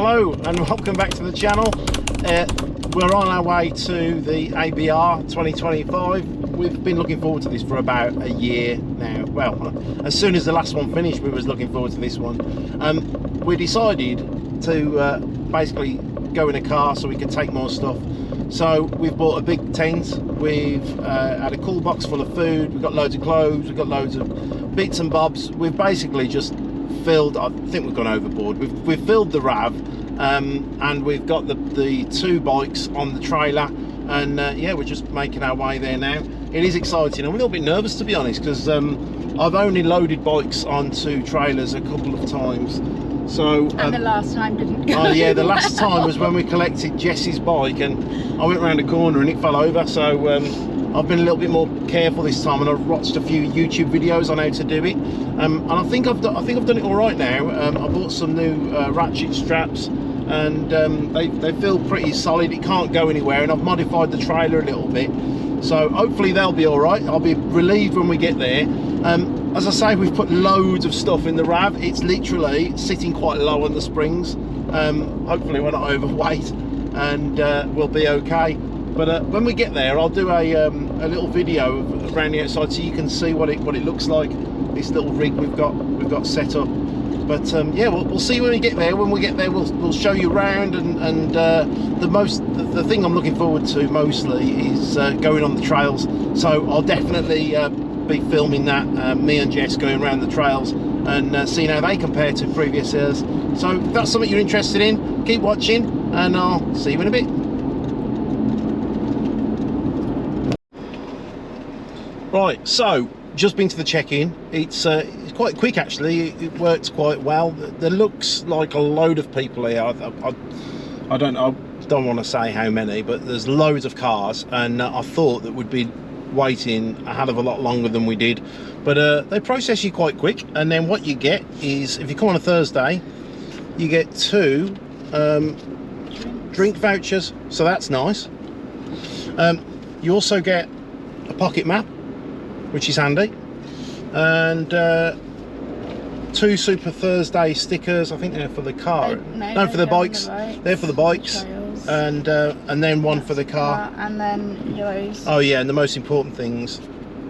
Hello and welcome back to the channel. We're on our way to the ABR 2025. We've been looking forward to this for about a year now. Well, as soon as the last one finished, we was looking forward to this one. We decided to basically go in a car so we could take more stuff. So we've bought a big tent, we've had a cool box full of food, we've got loads of clothes, we've got loads of bits and bobs. We've basically just filled, I think we've gone overboard, we've filled the RAV, and we've got the two bikes on the trailer, and yeah, we're just making our way there now. It is exciting. I'm a little bit nervous, to be honest, because I've only loaded bikes onto trailers a couple of times. So, and the last time didn't go. Oh yeah, the last time was when we collected Jess's bike and I went around a corner and it fell over. So I've been a little bit more careful this time, and I've watched a few YouTube videos on how to do it. And I think I've done it all right now. I bought some new ratchet straps, and they feel pretty solid. It can't go anywhere, and I've modified the trailer a little bit. So hopefully they'll be all right. I'll be relieved when we get there. As I say, we've put loads of stuff in the RAV. It's literally sitting quite low on the springs. Hopefully we're not overweight, and we'll be okay. But when we get there, I'll do a little video around the outside so you can see what it looks like. This little rig we've got set up. But yeah, we'll see when we get there. When we get there, we'll show you around, and the thing I'm looking forward to mostly is going on the trails. So I'll definitely be filming that, me and Jess going around the trails and seeing how they compare to previous years. So if that's something you're interested in, keep watching, and I'll see you in a bit. Right, so just been to the check-in. It's quite quick actually. It worked quite well. There looks like a load of people here. I don't want to say how many, but there's loads of cars, and I thought that we'd be waiting a hell of a lot longer than we did, but they process you quite quick. And then what you get is, if you come on a Thursday, you get 2 drink vouchers, so that's nice. You also get a pocket map, which is handy, and 2 Super Thursday stickers. I think they're for the car. No, for the bikes. They're for the bikes. And then one for the car. And then yours. Oh yeah, and the most important things,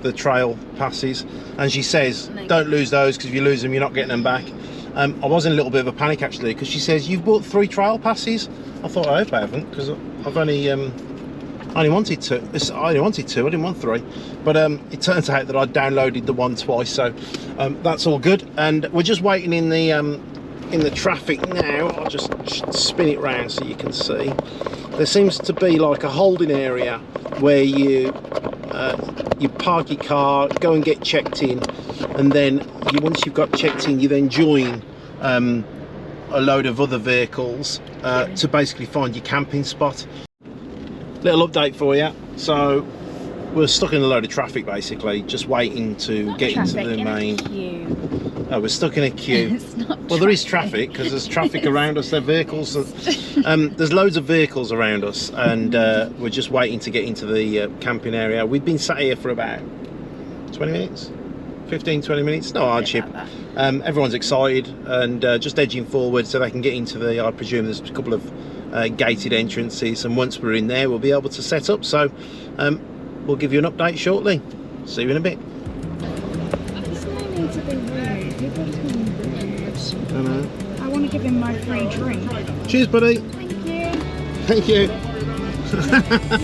the trail passes. And she says, don't lose those, because if you lose them, you're not getting them back. I was in a little bit of a panic actually, because she says, you've bought 3 trail passes. I thought, I hope I haven't, because I've only wanted 2. I only wanted 2, I didn't want 3. But it turns out that I downloaded the one twice, so that's all good. And we're just waiting in the traffic now. I'll just spin it round so you can see. There seems to be like a holding area where you park your car, go and get checked in, and then once you've got checked in, you then join a load of other vehicles to basically find your camping spot. Little update for you. So we're stuck in a load of traffic basically, just waiting to get into the main. Oh, we're stuck in a queue. It's not well, there is traffic, because there's traffic around us. There are vehicles. There's loads of vehicles around us, and we're just waiting to get into the camping area. We've been sat here for about 20 minutes, 15-20 minutes. No hardship. Everyone's excited and just edging forward so they can get into the, I presume there's a couple of gated entrances, and once we're in there we'll be able to set up. So we'll give you an update shortly. See you in a bit. I want to give him my free drink. Cheers, buddy. Thank you. Thank you.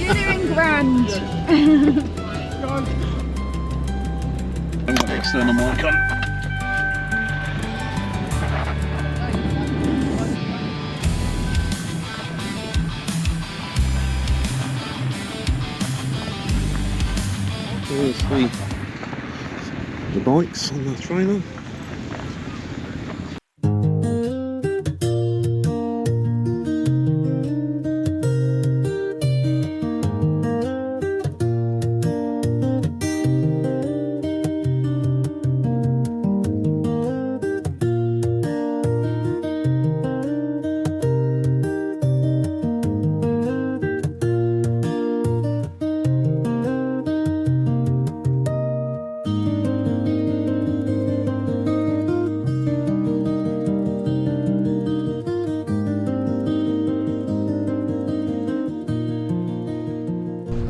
You're doing grand. External mic on. There's the bikes on the trailer.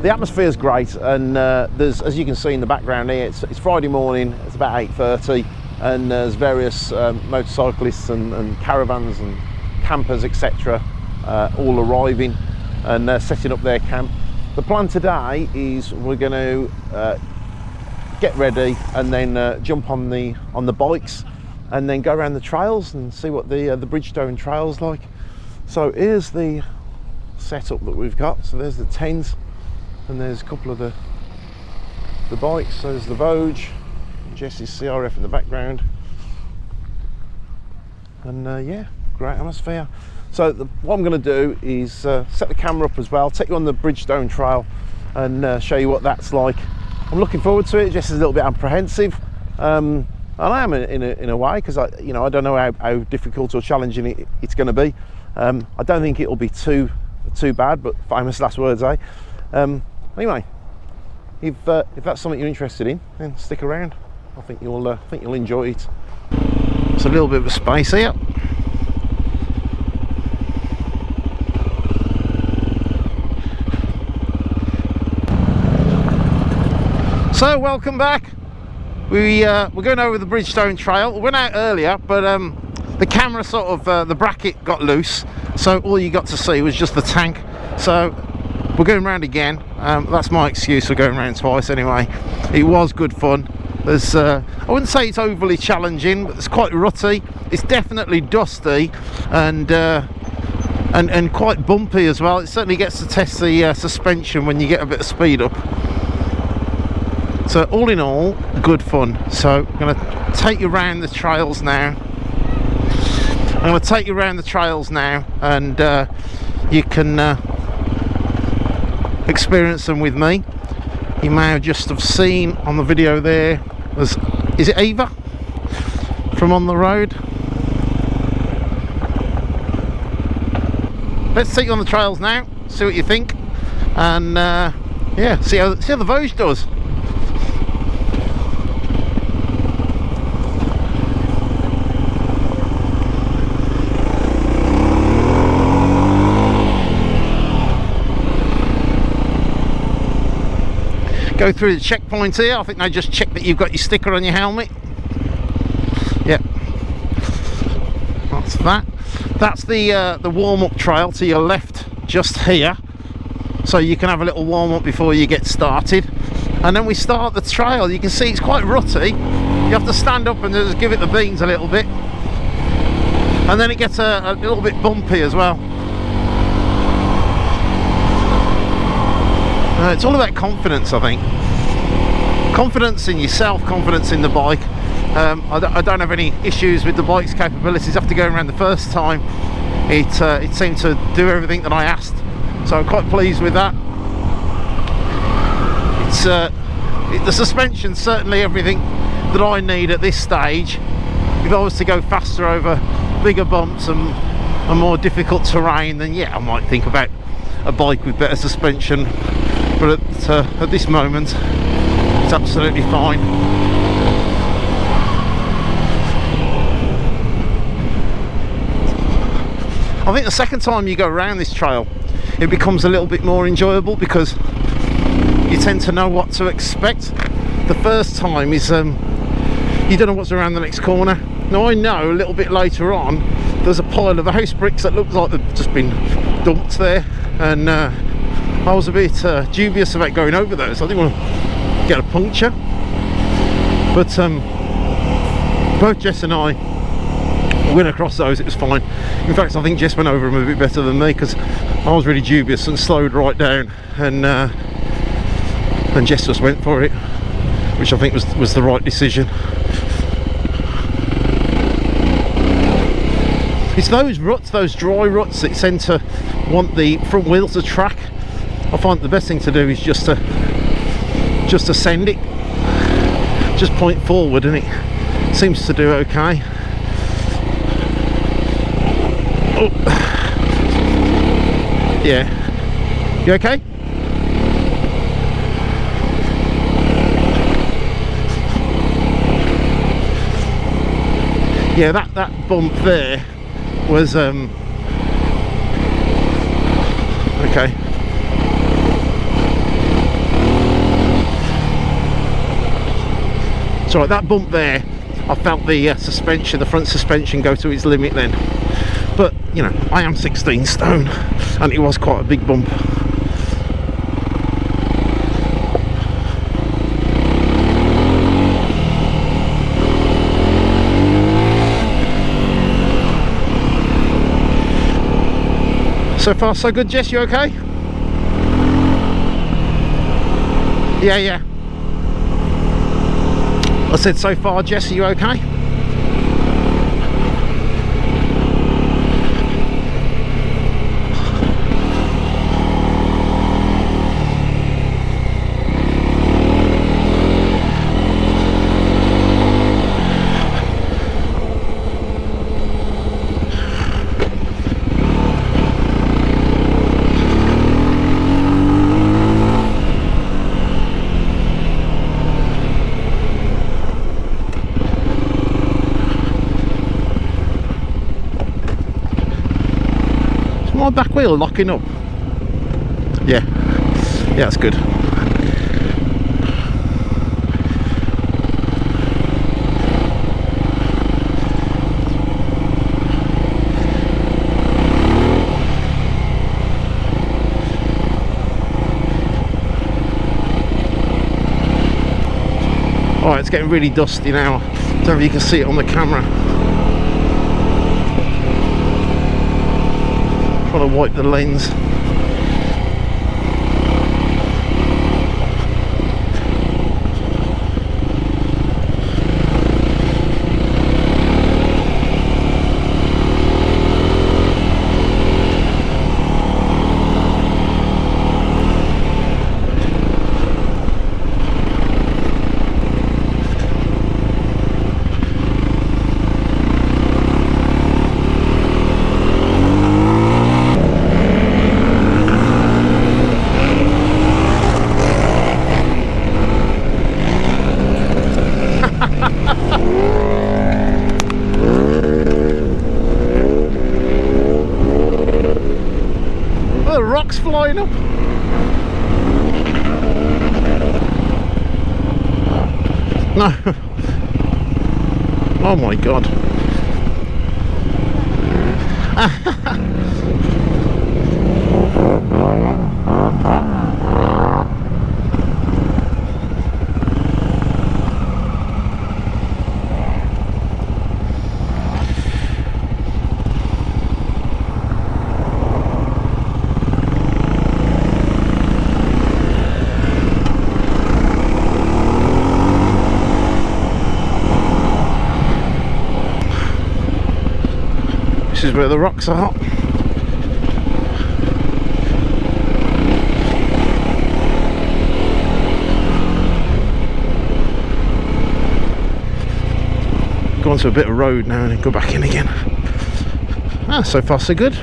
the atmosphere is great, and there's, as you can see in the background here, it's Friday morning. It's about 8:30, and there's various motorcyclists and caravans and campers, etc., all arriving and setting up their camp. The plan today is we're going to get ready and then jump on the bikes and then go around the trails and see what the Bridgestone Trail's like. So here's the setup that we've got. So there's the tents, and there's a couple of the bikes. So there's the Voge, Jesse's CRF in the background, and yeah, great atmosphere. So what I'm going to do is set the camera up as well, take you on the Bridgestone Trail and show you what that's like. I'm looking forward to it. Jesse's a little bit apprehensive, and I am in a way, because I don't know how difficult or challenging it's going to be. I don't think it'll be too bad, but famous last words, eh? Anyway, if that's something you're interested in, then stick around. I think you'll enjoy it. It's a little bit of a space here. So welcome back. We're going over the Bridgestone Trail. We went out earlier, but the camera sort of the bracket got loose, so all you got to see was just the tank. So we're going round again. That's my excuse for going round twice anyway. It was good fun. There's I wouldn't say it's overly challenging, but it's quite rutty. It's definitely dusty and quite bumpy as well. It certainly gets to test the suspension when you get a bit of speed up. So all in all, good fun. So I'm going to take you around the trails now. And you can experience them with me. You may have just have seen on the video there, is it Eva from On the Road? Let's take you on the trails now, see what you think, and yeah, see how the Voge does. Go through the checkpoint here. I think they just check that you've got your sticker on your helmet. Yep, that's that. That's the warm-up trail to your left, just here. So you can have a little warm-up before you get started. And then we start the trail. You can see it's quite rutty. You have to stand up and just give it the beans a little bit. And then it gets a little bit bumpy as well. It's all about confidence, I think. Confidence in yourself, confidence in the bike. I don't have any issues with the bike's capabilities. After going around the first time, it seemed to do everything that I asked, so I'm quite pleased with that. It's the suspension's certainly everything that I need at this stage. If I was to go faster over bigger bumps and more difficult terrain, then yeah, I might think about a bike with better suspension. But at this moment, it's absolutely fine. I think the second time you go around this trail, it becomes a little bit more enjoyable because you tend to know what to expect. The first time is you don't know what's around the next corner. Now I know a little bit later on there's a pile of house bricks that looks like they've just been dumped there, and I was a bit dubious about going over those. I didn't want to get a puncture, but both Jess and I went across those. It was fine. In fact, I think Jess went over them a bit better than me because I was really dubious and slowed right down, and Jess just went for it, which I think was the right decision. It's those ruts, those dry ruts, that tend to want the front wheels to track. I find the best thing to do is just to send it, just point forward, and it seems to do okay. Oh, yeah. You okay? Yeah, that bump there was okay. So at that bump there, I felt the suspension, the front suspension, go to its limit then. But you know, I am 16 stone, and it was quite a big bump. So far so good, Jess, you okay? Yeah. I said so far, Jess, are you okay? My back wheel locking up. Yeah, that's good. Alright, it's getting really dusty now. Don't know if you can see it on the camera. Trying to wipe the lens. The rocks flying up. No. Oh my god. This is where the rocks are. Go onto a bit of road now and then go back in again. Ah, so far so good.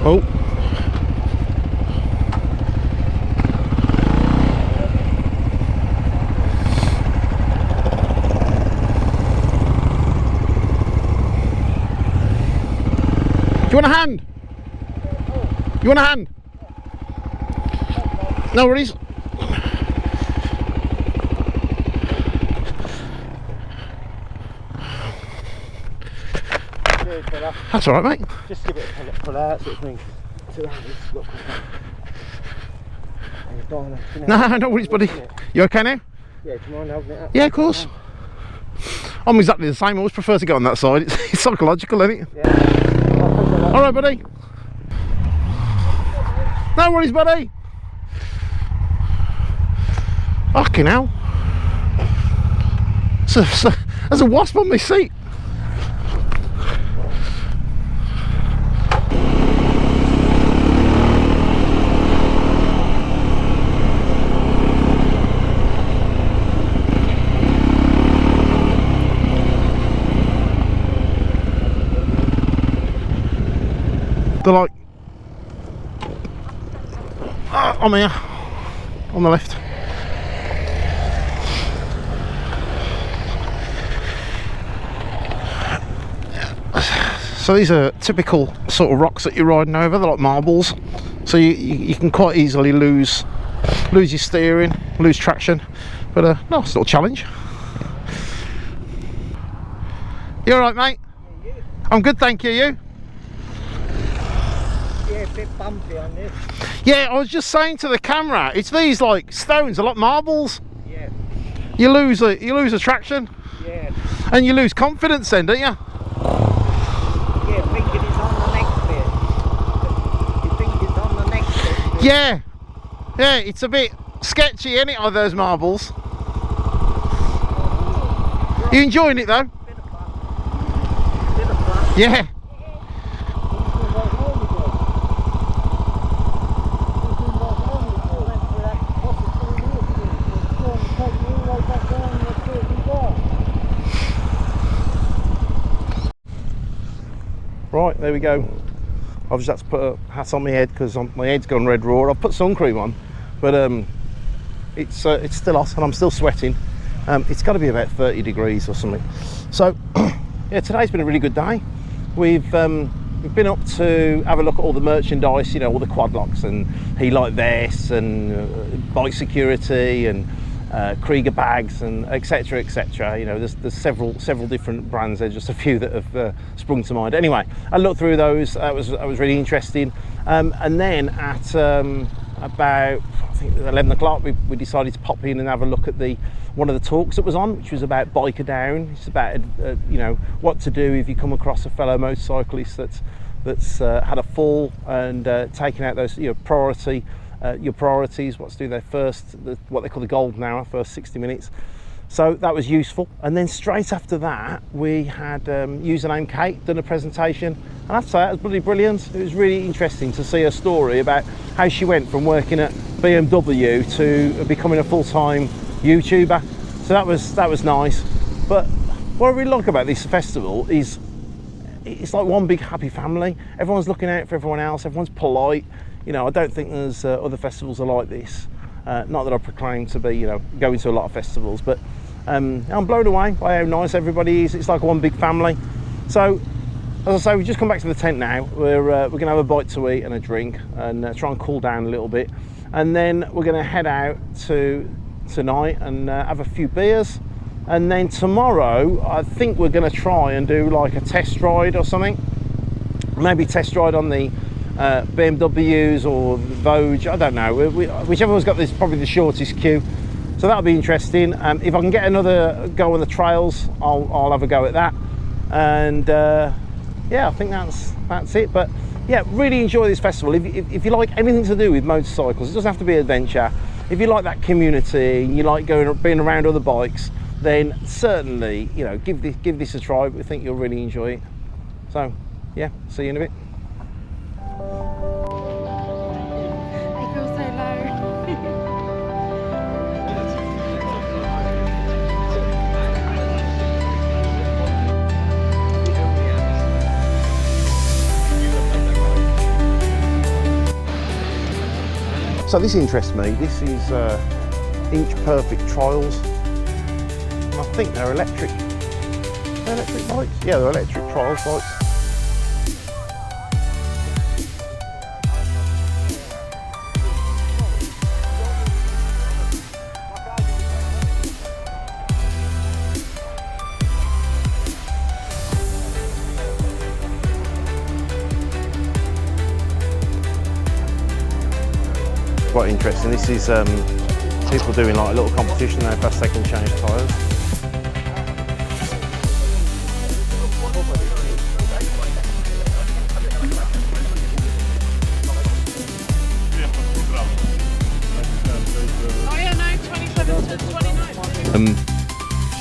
Oh. Do you want a hand? You want a hand? No worries. That's all right, mate. Just give it a pull out, sort of thing. No, no worries, buddy. You okay now? Yeah, do you mind holding it up? Yeah, of course. I'm exactly the same. I always prefer to go on that side. It's psychological, isn't it? Yeah. All right, buddy. No worries, buddy. Fucking hell. There's a wasp on my seat. They're like, I'm here on the left. So these are typical sort of rocks that you're riding over. They're like marbles, so you can quite easily lose your steering, lose traction, but nice little challenge. You all right, mate? Yeah, you? I'm good, thank you. You? Yeah, a bit bumpy on this. Yeah, I was just saying to the camera, it's these like stones, they're like marbles. Yeah. You lose a traction, Yeah. and you lose confidence then, don't you? Yeah, thinking it's on the next bit. You think it's on the next bit? Yeah. Yeah, it's a bit sketchy, isn't it, of those marbles? You enjoying it though? Bit of fun. Bit of fun. Yeah. Right, there we go. I've just had to put a hat on my head because my head's gone red raw. I've put sun cream on, but it's still hot and I'm still sweating. It's got to be about 30 degrees or something. So yeah, today's been a really good day. We've been up to have a look at all the merchandise, you know, all the quad locks and Helite vests and bike security and Krieger bags and etc. etc. You know, there's several different brands. There's just a few that have sprung to mind. Anyway, I looked through those. That was really interesting. And then at about, I think 11 o'clock, we decided to pop in and have a look at one of the talks that was on, which was about biker down. It's about you know, what to do if you come across a fellow motorcyclist that's had a fall and taking out those, you know, your priorities, what to do there first, what they call the golden hour, first 60 minutes. So that was useful. And then straight after that, we had username Kate done a presentation, and I have to say, that was bloody brilliant. It was really interesting to see her story about how she went from working at BMW to becoming a full-time YouTuber. So that was nice. But what I really like about this festival is it's like one big happy family. Everyone's looking out for everyone else, everyone's polite. You know, I don't think there's other festivals are like this. Not that I proclaim to be, you know, going to a lot of festivals, but I'm blown away by how nice everybody is. It's like one big family. So, as I say, we've just come back to the tent now. We're going to have a bite to eat and a drink and try and cool down a little bit. And then we're going to head out tonight and have a few beers. And then tomorrow, I think we're going to try and do like a test ride or something. Maybe test ride on the BMWs or Voge, I don't know, whichever one's got this, probably the shortest queue. So that'll be interesting. If I can get another go on the trails, I'll have a go at that. And yeah, I think that's it. But yeah, really enjoy this festival. If you like anything to do with motorcycles, it doesn't have to be adventure. If you like that community, you like being around other bikes, then certainly, you know, give this a try. We think you'll really enjoy it. So yeah, see you in a bit. I feel so low. So this interests me. This is Inch Perfect Trials. I think they're electric. They're electric bikes? Yeah, they're electric trials bikes. Quite interesting. This is people doing like a little competition how fast they can change tyres. Oh yeah, no, 27 to 29.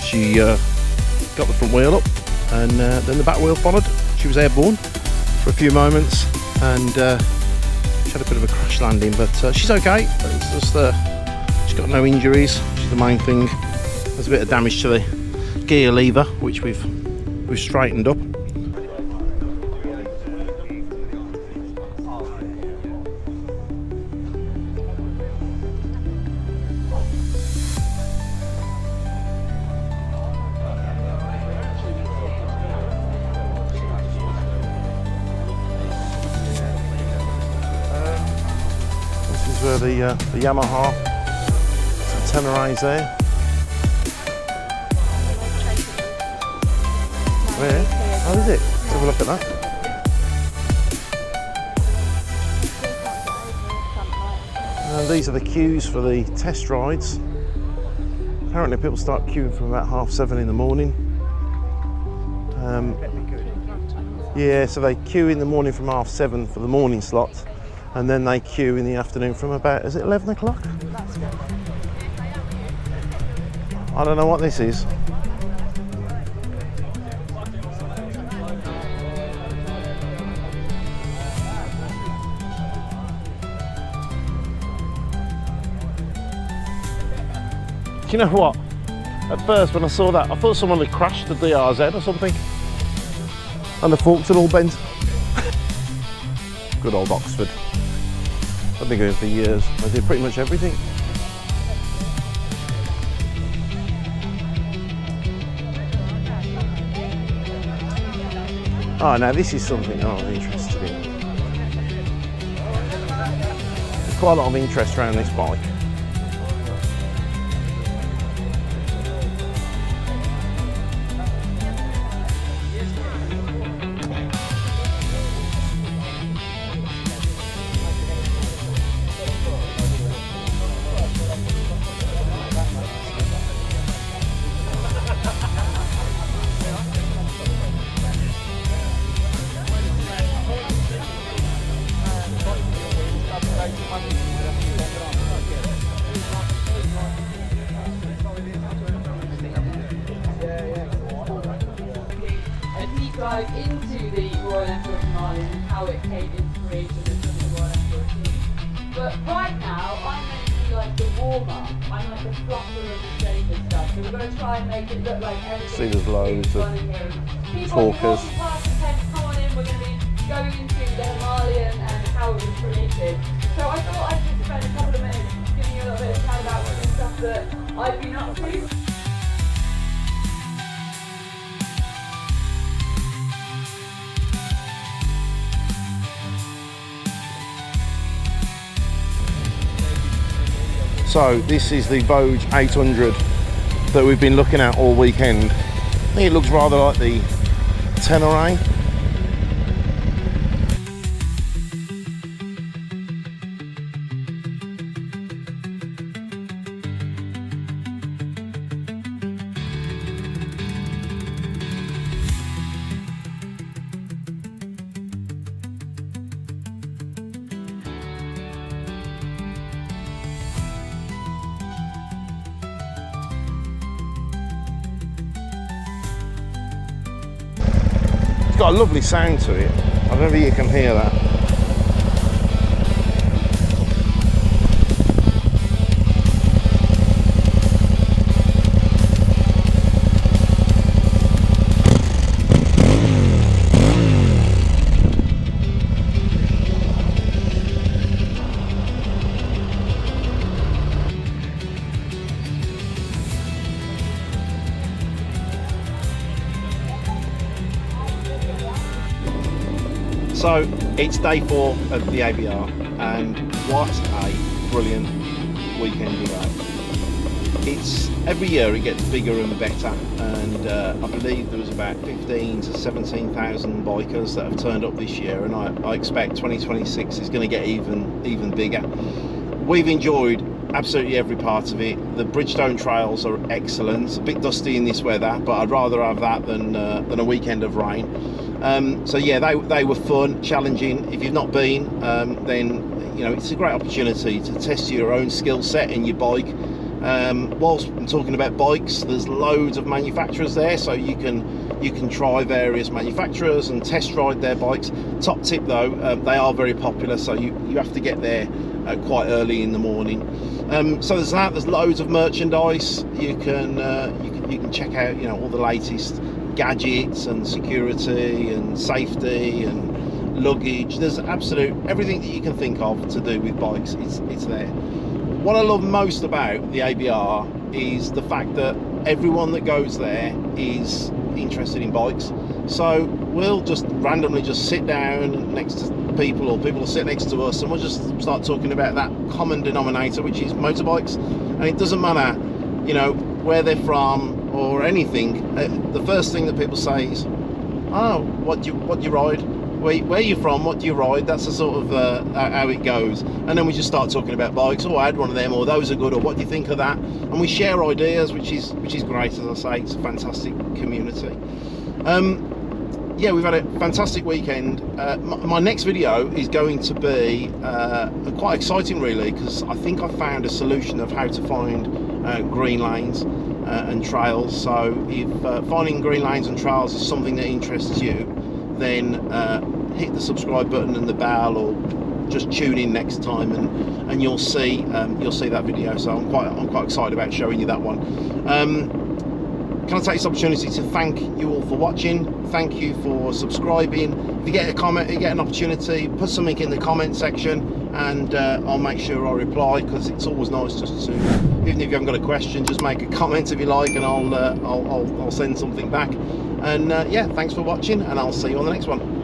She got the front wheel up and then the back wheel followed. She was airborne for a few moments and she had a bit of a crash landing, but she's okay. It's just she's got no injuries, which is the main thing. There's a bit of damage to the gear lever, which we've straightened up. the Yamaha. Some Tenerays there. Where? Oh, is it? Let's have a look at that. And these are the queues for the test rides. Apparently people start queuing from about 7:30 in the morning. Yeah, so they queue in the morning from 7:30 for the morning slot, and then they queue in the afternoon from about, is it 11 o'clock? I don't know what this is. Do you know what? At first when I saw that, I thought someone had crashed the DRZ or something. And the forks had all bent. Good old Oxford. I've been going for years. I did pretty much everything. Oh, now this is something I'm interested in. There's quite a lot of interest around this bike. Dive into the Royal Enfield Himalayan and how it came into creation of the Royal Enfield team. But right now, I'm meant to be like the warm-up. I'm like the fluffer and the shape and stuff. So we're going to try and make it look like everything. See, there's loads of talkers. Come on in, we're going to be going into the Himalayan and how it was created. So I thought I'd just spend a couple of minutes giving you a little bit of chat about some stuff that I've been up to. So this is the Voge 800 that we've been looking at all weekend. I think it looks rather like the Teneray. It's got a lovely sound to it. I don't know if you can hear that. So it's day 4 of the ABR, and what a brilliant weekend we had. It's every year it gets bigger and better, and I believe there was about 15 to 17,000 bikers that have turned up this year, and I expect 2026 is going to get even bigger. We've enjoyed absolutely every part of it. The Bridgestone Trails are excellent. It's a bit dusty in this weather, but I'd rather have that than a weekend of rain. So yeah, they were fun, challenging. If you've not been, then you know it's a great opportunity to test your own skill set in your bike. Whilst I'm talking about bikes, there's loads of manufacturers there, so you can try various manufacturers and test ride their bikes. Top tip though, they are very popular, so you have to get there quite early in the morning. So there's that. There's loads of merchandise. You can check out all the latest gadgets and security and safety and luggage. There's everything that you can think of to do with bikes. It's there. What I love most about the ABR is the fact that everyone that goes there is interested in bikes. So we'll just randomly just sit down next to people, or people will sit next to us, and we'll just start talking about that common denominator, which is motorbikes. And it doesn't matter, you know, where they're from or anything. The first thing that people say is, oh, what do you ride? Where are you from? What do you ride? That's the sort of how it goes. And then we just start talking about bikes. Oh, I had one of them, or those are good, or what do you think of that? And we share ideas, which is great. As I say, it's a fantastic community. Yeah, we've had a fantastic weekend. My next video is going to be quite exciting, really, because I think I found a solution of how to find green lanes and trails. So if finding green lanes and trails is something that interests you, then hit the subscribe button and the bell, or just tune in next time, and you'll see that video. So I'm quite excited about showing you that one. Can I take this opportunity to thank you all for watching? Thank you for subscribing. If you get a comment, you get an opportunity, put something in the comment section, and I'll make sure I reply, because it's always nice just to, even if you haven't got a question, just make a comment if you like, and I'll send something back. And yeah, thanks for watching, and I'll see you on the next one.